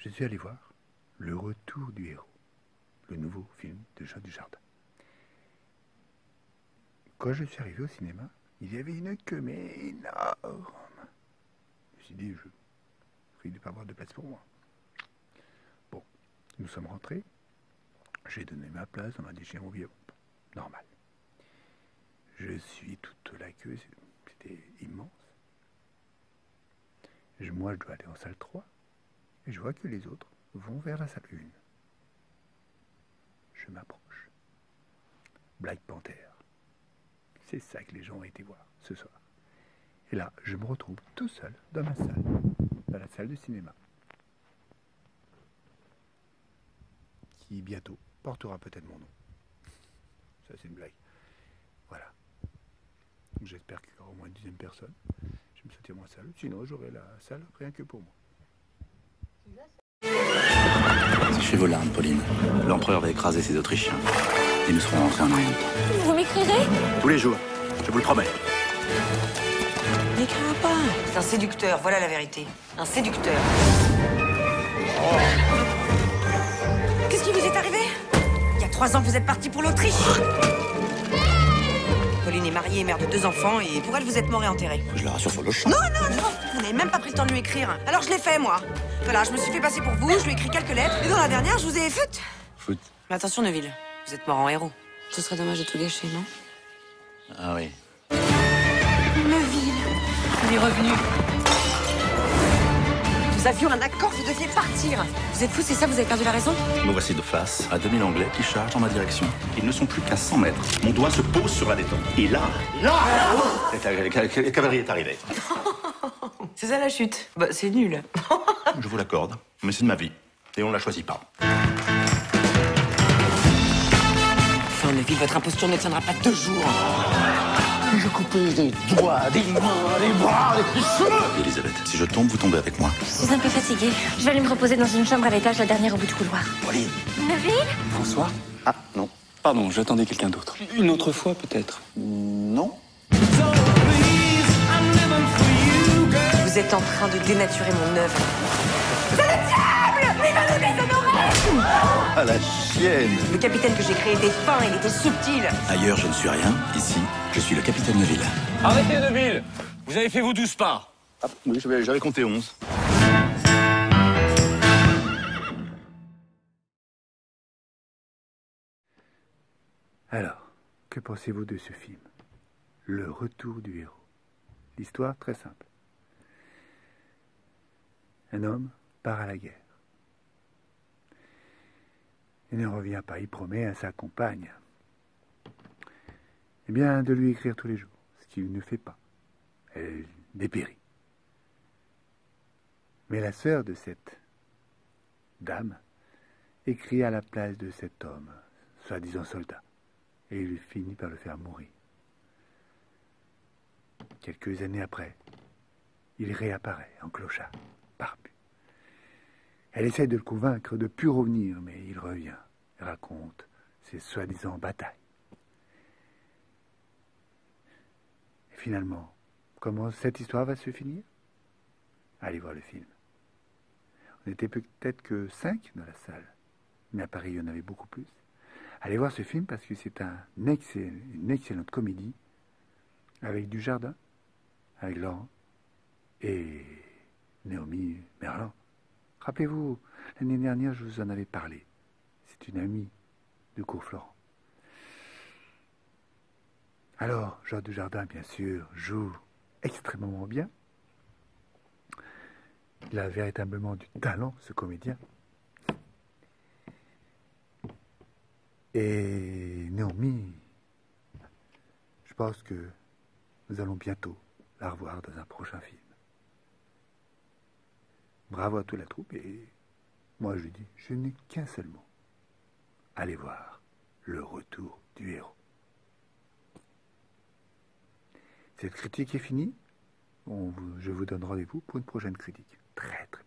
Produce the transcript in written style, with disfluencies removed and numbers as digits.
je suis allé voir Le Retour du héros, le nouveau film de Jean Dujardin. Quand je suis arrivé au cinéma, il y avait une queue, mais énorme. Je me suis dit, je prie de ne pas avoir de place pour moi. Bon, nous sommes rentrés. J'ai donné ma place, on m'a dit, j'ai envie, normal. Je suis toute la queue, c'était immense. Moi, je dois aller en salle 3, et je vois que les autres vont vers la salle 1. Je m'approche. Black Panther. C'est ça que les gens ont été voir ce soir. Et là, je me retrouve tout seul dans ma salle, dans la salle de cinéma, qui bientôt portera peut-être mon nom. Ça, c'est une blague. Voilà. J'espère qu'il y aura au moins une 10e personne. Je me sortir moins salle. Sinon, j'aurai la salle rien que pour moi. Suivez vos larmes, Pauline. L'empereur va écraser ses Autrichiens. Et nous serons rentrés en rien de temps. Vous m'écrirez? Tous les jours, je vous le promets. N'écrira pas. C'est un séducteur, voilà la vérité. Un séducteur. Qu'est-ce qui vous est arrivé? Il y a 3 ans que vous êtes parti pour l'Autriche. Pauline est mariée, mère de 2 enfants, et pour elle, vous êtes mort et enterré. Je la rassure sur le champ. Non, non, non. Vous n'avez même pas pris le temps de lui écrire. Alors je l'ai fait, moi. Voilà, je me suis fait passer pour vous, je lui ai écrit quelques lettres, et dans la dernière, je vous ai foot. Foot. Mais attention, Neville, vous êtes mort en héros. Ce serait dommage de tout gâcher, non? Ah oui. Neville, il est revenu. Nous avions un accord, vous deviez partir. Vous êtes fou, c'est ça? Vous avez perdu la raison? Me voici de face à 2000 Anglais qui chargent en ma direction. Ils ne sont plus qu'à 100 mètres. Mon doigt se pose sur la détente. Et là, la cavalerie est arrivée. C'est ça la chute. Bah, c'est nul. Je vous l'accorde, mais c'est de ma vie. Et on ne la choisit pas. Enfin, Neville, votre imposture ne tiendra pas 2 jours. Je coupais des doigts, des mains, des bras, des cheveux. Elisabeth, si je tombe, vous tombez avec moi. Je suis un peu fatiguée. Je vais aller me reposer dans une chambre à l'étage, la dernière au bout du couloir. Pauline. Neville? François? Ah, non. Pardon, j'attendais quelqu'un d'autre. Une autre fois, peut-être? Non. Vous êtes en train de dénaturer mon œuvre. C'est le diable! Il va nous déshonorer! Ah, la chienne. Le capitaine que j'ai créé était fin, il était subtil. Ailleurs, je ne suis rien. Ici, je suis le capitaine Neville. Arrêtez, Neville! Vous avez fait vos 12 pas. Ah, oui, j'avais compté 11. Alors, que pensez-vous de ce film? Le Retour du héros. L'histoire très simple. Un homme part à la guerre. Il ne revient pas, il promet à sa compagne de lui écrire tous les jours, ce qu'il ne fait pas. Elle dépérit. Mais la sœur de cette dame écrit à la place de cet homme, soi-disant soldat, et il finit par le faire mourir. Quelques années après, il réapparaît en clochard, barbu. Elle essaie de le convaincre de ne plus revenir, mais il revient et raconte ses soi-disant batailles. Et finalement, comment cette histoire va se finir? Allez voir le film. On n'était peut-être que 5 dans la salle, mais à Paris, il y en avait beaucoup plus. Allez voir ce film parce que c'est une excellente comédie avec Dujardin, avec Laurent et Naomi Merlan. Rappelez-vous, l'année dernière, je vous en avais parlé. C'est une amie de Cours Florent. Alors, Jean Dujardin, bien sûr, joue extrêmement bien. Il a véritablement du talent, ce comédien. Et Naomi, je pense que nous allons bientôt la revoir dans un prochain film. Bravo à toute la troupe et moi je dis, je n'ai qu'un seul mot. Allez voir Le Retour du héros. Cette critique est finie. Je vous donne rendez-vous pour une prochaine critique. Très très